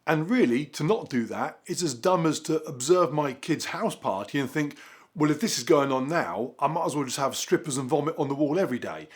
And really, to not do that is as dumb as to observe my kid's house party and think, well, if this is going on now, I might as well just have strippers and vomit on the wall every day.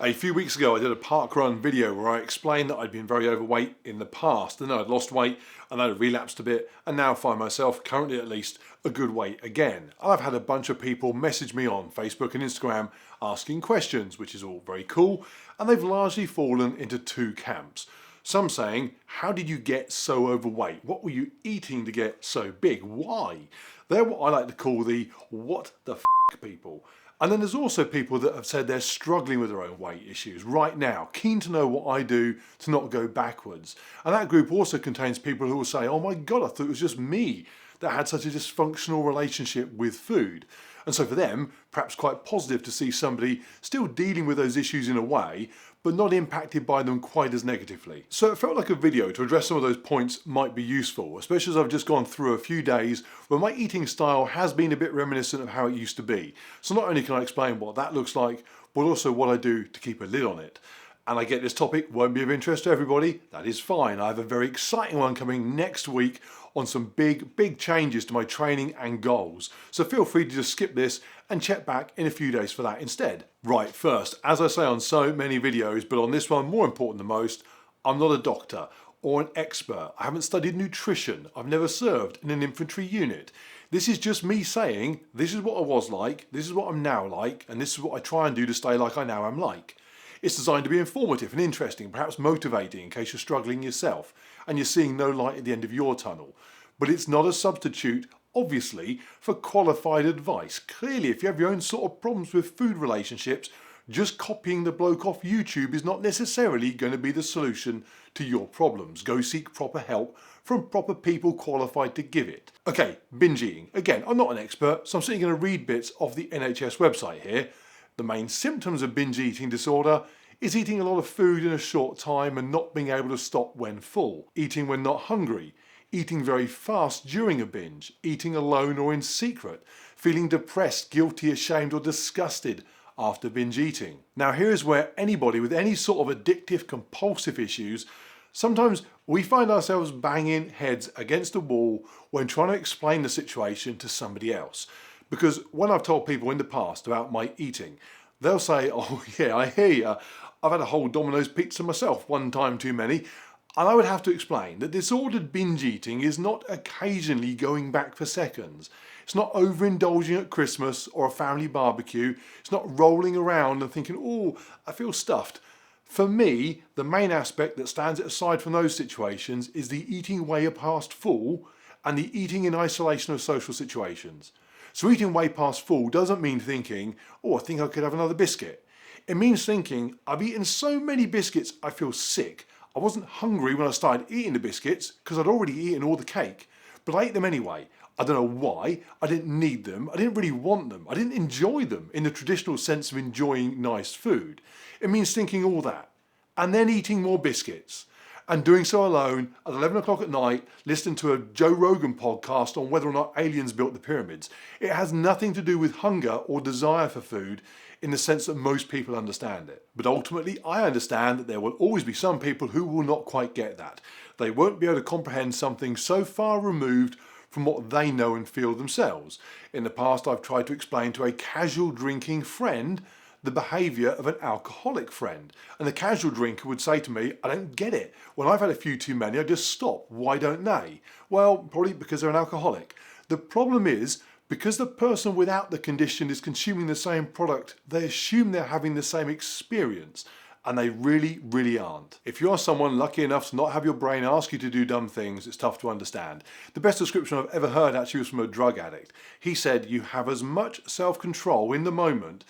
A few weeks ago I did a parkrun video where I explained that I'd been very overweight in the past and then I'd lost weight and I'd relapsed a bit and now find myself, currently at least, a good weight again. And I've had a bunch of people message me on Facebook and Instagram asking questions, which is all very cool, and they've largely fallen into two camps. Some saying, how did you get so overweight? What were you eating to get so big? Why? They're what I like to call the what the f*** people. And then there's also people that have said they're struggling with their own weight issues right now, keen to know what I do to not go backwards. And that group also contains people who will say, oh my God, I thought it was just me that had such a dysfunctional relationship with food. And so for them, perhaps quite positive to see somebody still dealing with those issues in a way, but not impacted by them quite as negatively. So it felt like a video to address some of those points might be useful, especially as I've just gone through a few days where my eating style has been a bit reminiscent of how it used to be. So not only can I explain what that looks like, but also what I do to keep a lid on it. And I get this topic won't be of interest to everybody, that is fine. I have a very exciting one coming next week on some big changes to my training and goals. So feel free to just skip this and check back in a few days for that instead. Right, first, as I say on so many videos, but on this one more important than most, I'm not a doctor or an expert. I haven't studied nutrition. I've never served in an infantry unit. This is just me saying, this is what I was like, this is what I'm now like, and this is what I try and do to stay like I now am like. It's designed to be informative and interesting, perhaps motivating in case you're struggling yourself and you're seeing no light at the end of your tunnel. But it's not a substitute, obviously, for qualified advice. Clearly, if you have your own sort of problems with food relationships, just copying the bloke off YouTube is not necessarily going to be the solution to your problems. Go seek proper help from proper people qualified to give it. Okay, binge eating. Again, I'm not an expert, so I'm simply going to read bits of the NHS website here. The main symptoms of binge eating disorder is eating a lot of food in a short time and not being able to stop when full, eating when not hungry, eating very fast during a binge, eating alone or in secret, feeling depressed, guilty, ashamed or disgusted after binge eating. Now here's where anybody with any sort of addictive compulsive issues, sometimes we find ourselves banging heads against a wall when trying to explain the situation to somebody else. Because when I've told people in the past about my eating, they'll say, oh yeah, I hear you, I've had a whole Domino's pizza myself, one time too many. And I would have to explain that disordered binge eating is not occasionally going back for seconds. It's not overindulging at Christmas or a family barbecue. It's not rolling around and thinking, oh, I feel stuffed. For me, the main aspect that stands aside from those situations is the eating way past full and the eating in isolation of social situations. So eating way past full doesn't mean thinking, oh, I think I could have another biscuit. It means thinking, I've eaten so many biscuits I feel sick. I wasn't hungry when I started eating the biscuits because I'd already eaten all the cake, but I ate them anyway. I don't know why, I didn't need them, I didn't really want them, I didn't enjoy them in the traditional sense of enjoying nice food. It means thinking all that, and then eating more biscuits. And doing so alone at 11 o'clock at night, listening to a Joe Rogan podcast on whether or not aliens built the pyramids. It has nothing to do with hunger or desire for food in the sense that most people understand it. But ultimately, I understand that there will always be some people who will not quite get that. They won't be able to comprehend something so far removed from what they know and feel themselves. In the past, I've tried to explain to a casual drinking friend the behaviour of an alcoholic friend. And the casual drinker would say to me, I don't get it. When I've had a few too many, I just stop. Why don't they? Well, probably because they're an alcoholic. The problem is, because the person without the condition is consuming the same product, they assume they're having the same experience. And they really aren't. If you're someone lucky enough to not have your brain ask you to do dumb things, it's tough to understand. The best description I've ever heard actually was from a drug addict. He said, you have as much self-control in the moment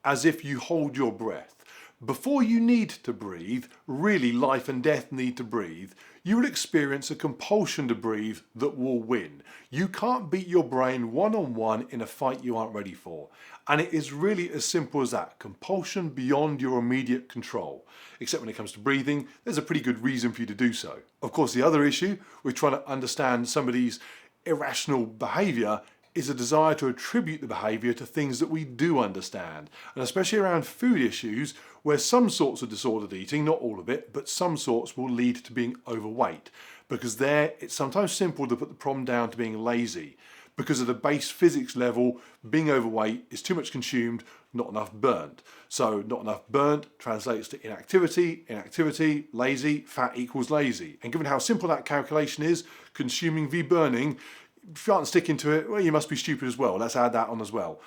as if you hold your breath. Before you need to breathe, really life and death need to breathe, you will experience a compulsion to breathe that will win. You can't beat your brain one-on-one in a fight you aren't ready for. And it is really as simple as that, compulsion beyond your immediate control. Except when it comes to breathing, there's a pretty good reason for you to do so. Of course, the other issue with trying to understand somebody's irrational behaviour is a desire to attribute the behaviour to things that we do understand, and especially around food issues where some sorts of disordered eating, not all of it, but some sorts will lead to being overweight, because there it's sometimes simple to put the problem down to being lazy. Because at a base physics level, being overweight is too much consumed, not enough burnt. So not enough burnt translates to inactivity, inactivity, lazy, fat equals lazy. And given how simple that calculation is, consuming v burning, if you aren't sticking to it, well, you must be stupid as well. Let's add that on as well.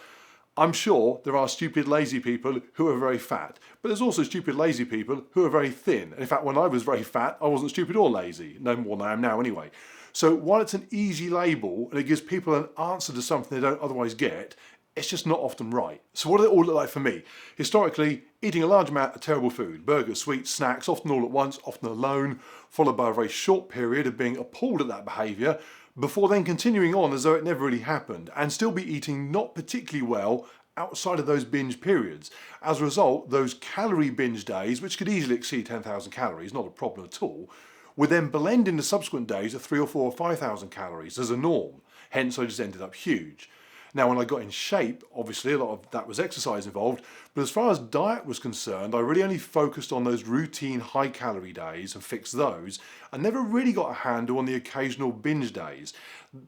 I'm sure there are stupid lazy people who are very fat, but there's also stupid lazy people who are very thin. And in fact, when I was very fat, I wasn't stupid or lazy, no more than I am now anyway. So while it's an easy label and it gives people an answer to something they don't otherwise get, it's just not often right. So what do they all look like for me? Historically, eating a large amount of terrible food, burgers, sweets, snacks, often all at once, often alone, followed by a very short period of being appalled at that behaviour, before then continuing on as though it never really happened, and still be eating not particularly well outside of those binge periods. As a result, those calorie binge days, which could easily exceed 10,000 calories, not a problem at all, would then blend into subsequent days of 3 or 4 or 5,000 calories as a norm. Hence, I just ended up huge. Now, when I got in shape, obviously a lot of that was exercise involved, but as far as diet was concerned, I really only focused on those routine high calorie days and fixed those. I never really got a handle on the occasional binge days.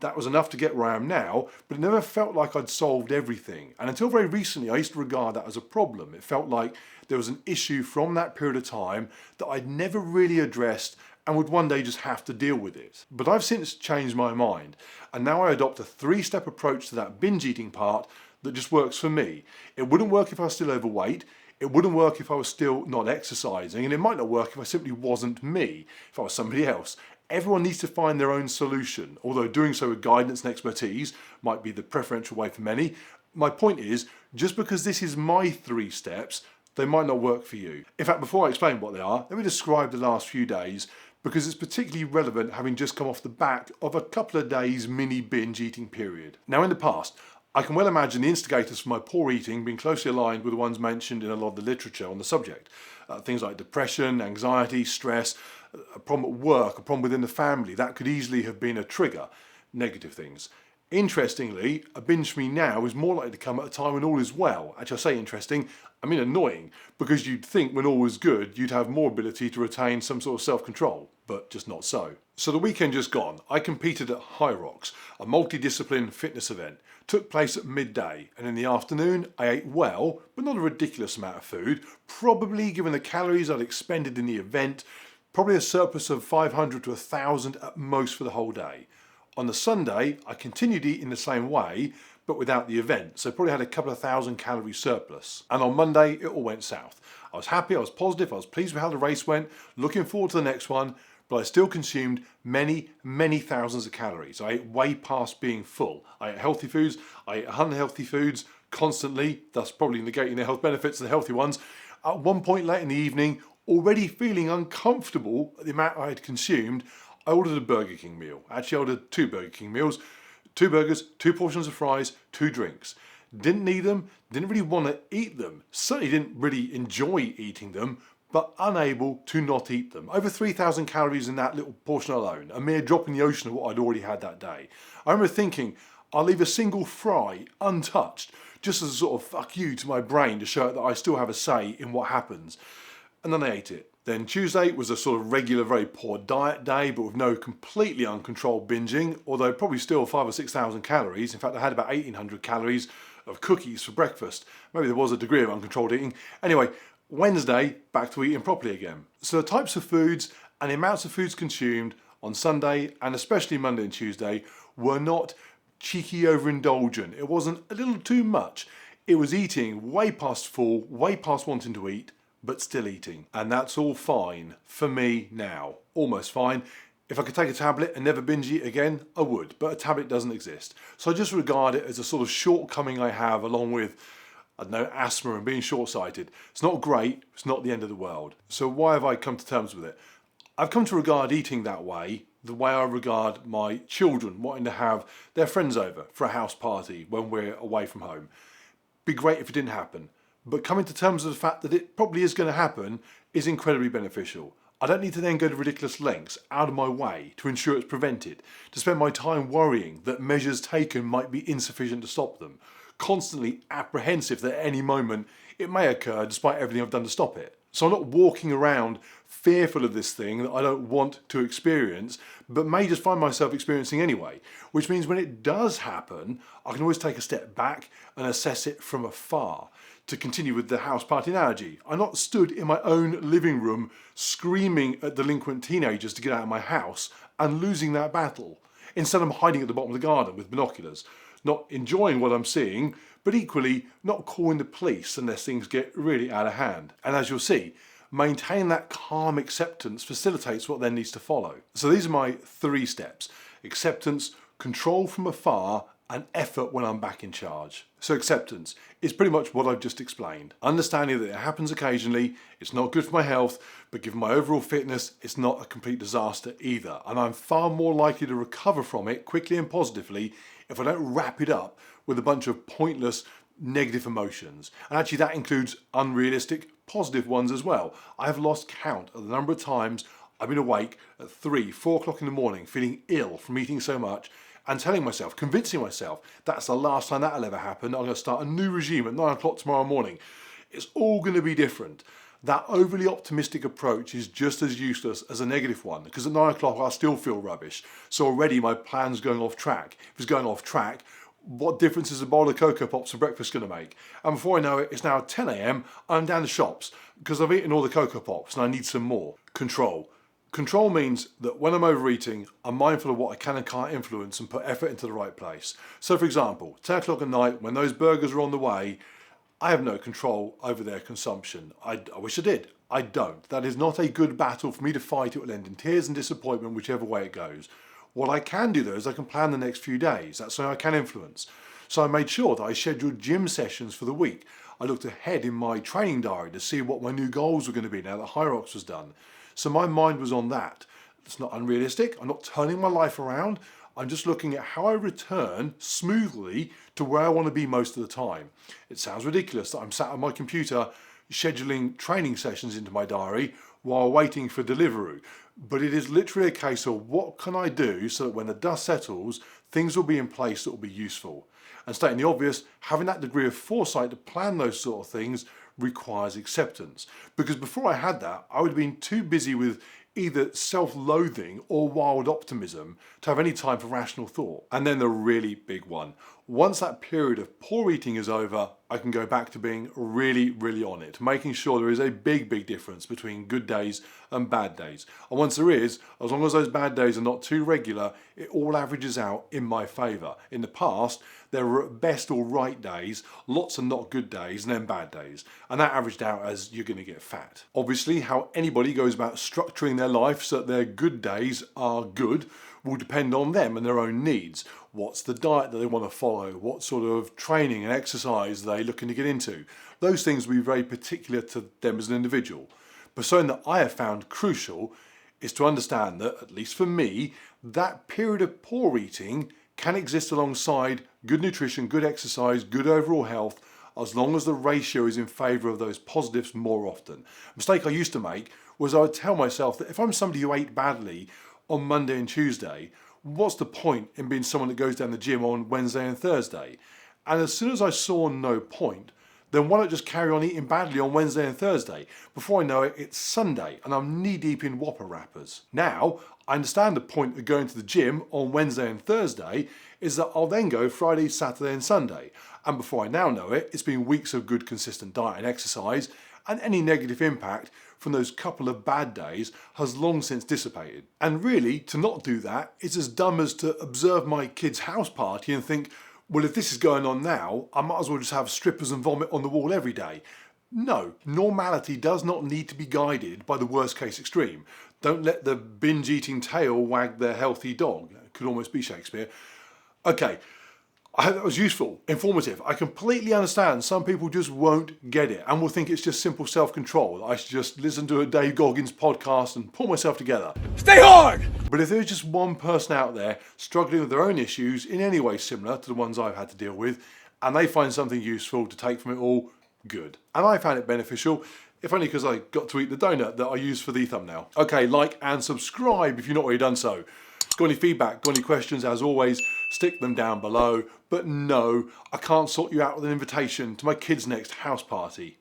That was enough to get where I am now, but it never felt like I'd solved everything. And until very recently, I used to regard that as a problem. It felt like there was an issue from that period of time that I'd never really addressed and would one day just have to deal with it. But I've since changed my mind, and now I adopt a 3-step approach to that binge eating part that just works for me. It wouldn't work if I was still overweight, it wouldn't work if I was still not exercising, and it might not work if I simply wasn't me, if I was somebody else. Everyone needs to find their own solution, although doing so with guidance and expertise might be the preferential way for many. My point is, just because this is my 3 steps, they might not work for you. In fact, before I explain what they are, let me describe the last few days, because it's particularly relevant having just come off the back of a couple of days mini binge eating period. Now, in the past, I can well imagine the instigators for my poor eating being closely aligned with the ones mentioned in a lot of the literature on the subject. Things like depression, anxiety, stress, a problem at work, a problem within the family. That could easily have been a trigger. Negative things. Interestingly, a binge for me now is more likely to come at a time when all is well. Actually, I say interesting, I mean annoying, because you'd think when all was good, you'd have more ability to retain some sort of self-control, but just not so. So the weekend just gone, I competed at High Rocks, a multidiscipline fitness event. Took place at midday, and in the afternoon I ate well, but not a ridiculous amount of food, probably given the calories I'd expended in the event, probably a surplus of 500 to 1,000 at most for the whole day. On the Sunday, I continued eating the same way, but without the event, so probably had a couple of 1,000 calorie surplus. And on Monday, it all went south. I was happy, I was positive, I was pleased with how the race went, looking forward to the next one, but I still consumed many, many thousands of calories. I ate way past being full. I ate healthy foods, I ate unhealthy foods constantly, thus probably negating the health benefits of the healthy ones. At one point late in the evening, already feeling uncomfortable at the amount I had consumed, I ordered a Burger King meal. Actually, I ordered 2 Burger King meals, 2 burgers, 2 portions of fries, 2 drinks. Didn't need them, didn't really want to eat them, certainly didn't really enjoy eating them, but unable to not eat them. Over 3,000 calories in that little portion alone, a mere drop in the ocean of what I'd already had that day. I remember thinking, I'll leave a single fry untouched, just as a sort of fuck you to my brain to show it that I still have a say in what happens. And then I ate it. Then Tuesday was a sort of regular, very poor diet day, but with no completely uncontrolled binging, although probably still 5,000 or 6,000 calories. In fact, I had about 1,800 calories of cookies for breakfast. Maybe there was a degree of uncontrolled eating. Anyway, Wednesday, back to eating properly again. So the types of foods and the amounts of foods consumed on Sunday, and especially Monday and Tuesday, were not cheeky overindulgent. It wasn't a little too much. It was eating way past full, way past wanting to eat, but still eating. And that's all fine for me now. Almost fine. If I could take a tablet and never binge eat again, I would, but a tablet doesn't exist. So I just regard it as a sort of shortcoming I have, along with, I don't know, asthma and being short-sighted. It's not great, it's not the end of the world. So why have I come to terms with it? I've come to regard eating that way the way I regard my children wanting to have their friends over for a house party when we're away from home. Be great if it didn't happen. But coming to terms with the fact that it probably is going to happen is incredibly beneficial. I don't need to then go to ridiculous lengths out of my way to ensure it's prevented, to spend my time worrying that measures taken might be insufficient to stop them, constantly apprehensive that at any moment it may occur despite everything I've done to stop it. So I'm not walking around fearful of this thing that I don't want to experience, but may just find myself experiencing anyway, which means when it does happen, I can always take a step back and assess it from afar. To continue with the house party analogy, I'm not stood in my own living room screaming at delinquent teenagers to get out of my house and losing that battle. Instead, I'm hiding at the bottom of the garden with binoculars, not enjoying what I'm seeing, but equally not calling the police unless things get really out of hand. And as you'll see, maintaining that calm acceptance facilitates what then needs to follow. So these are my 3 steps: acceptance, control from afar, and effort when I'm back in charge. So acceptance is pretty much what I've just explained. Understanding that it happens occasionally, it's not good for my health, but given my overall fitness, it's not a complete disaster either. And I'm far more likely to recover from it quickly and positively if I don't wrap it up with a bunch of pointless negative emotions. And actually that includes unrealistic positive ones as well. I have lost count of the number of times I've been awake at 3, 4 o'clock in the morning feeling ill from eating so much, and telling myself, convincing myself, that's the last time that'll ever happen. I'm going to start a new regime at 9 o'clock tomorrow morning. It's all going to be different. That overly optimistic approach is just as useless as a negative one, because at 9 o'clock I still feel rubbish. So already my plan's going off track. If it's going off track, what difference is a bowl of Cocoa Pops for breakfast going to make? And before I know it, it's now 10 a.m. I'm down the shops because I've eaten all the Cocoa Pops and I need some more. Control. Control means that when I'm overeating, I'm mindful of what I can and can't influence and put effort into the right place. So for example, 10 o'clock at night, when those burgers are on the way, I have no control over their consumption. I wish I did. I don't. That is not a good battle for me to fight. It will end in tears and disappointment, whichever way it goes. What I can do though is I can plan the next few days. That's something I can influence. So I made sure that I scheduled gym sessions for the week. I looked ahead in my training diary to see what my new goals were going to be now that Hyrox was done. So my mind was on that. It's not unrealistic. I'm not turning my life around. I'm just looking at how I return smoothly to where I want to be most of the time. It sounds ridiculous that I'm sat on my computer scheduling training sessions into my diary while waiting for Deliveroo. But it is literally a case of what can I do so that when the dust settles, things will be in place that will be useful. And stating the obvious, having that degree of foresight to plan those sort of things requires acceptance. Because before I had that, I would have been too busy with either self-loathing or wild optimism to have any time for rational thought. And then the really big one. Once that period of poor eating is over, I can go back to being really, really on it, making sure there is a big, big difference between good days and bad days. And once there is, as long as those bad days are not too regular, it all averages out in my favour. In the past, there were at best all right days, lots of not good days, and then bad days. And that averaged out as you're going to get fat. Obviously, how anybody goes about structuring their life so that their good days are good will depend on them and their own needs. What's the diet that they want to follow? What sort of training and exercise are they looking to get into? Those things will be very particular to them as an individual. But something that I have found crucial is to understand that, at least for me, that period of poor eating can exist alongside good nutrition, good exercise, good overall health, as long as the ratio is in favour of those positives more often. A mistake I used to make was I would tell myself that if I'm somebody who ate badly on Monday and Tuesday, what's the point in being someone that goes down the gym on Wednesday and Thursday? And as soon as I saw no point, then why not just carry on eating badly on Wednesday and Thursday? Before I know it, it's Sunday and I'm knee deep in Whopper wrappers. Now, I understand the point of going to the gym on Wednesday and Thursday is that I'll then go Friday, Saturday and Sunday. And before I now know it, it's been weeks of good consistent diet and exercise, and any negative impact from those couple of bad days has long since dissipated. And really, to not do that is as dumb as to observe my kid's house party and think, well, if this is going on now, I might as well just have strippers and vomit on the wall every day. No, normality does not need to be guided by the worst case extreme. Don't let the binge eating tail wag their healthy dog. It could almost be Shakespeare. Okay, I hope that was useful, informative. I completely understand some people just won't get it and will think it's just simple self-control. I should just listen to a Dave Goggins podcast and pull myself together. Stay hard! But if there's just one person out there struggling with their own issues in any way similar to the ones I've had to deal with, and they find something useful to take from it all, good. And I found it beneficial, if only because I got to eat the donut that I used for the thumbnail. Okay, like and subscribe if you've not already done so. Got any feedback, got any questions, as always, stick them down below. But no, I can't sort you out with an invitation to my kids' next house party.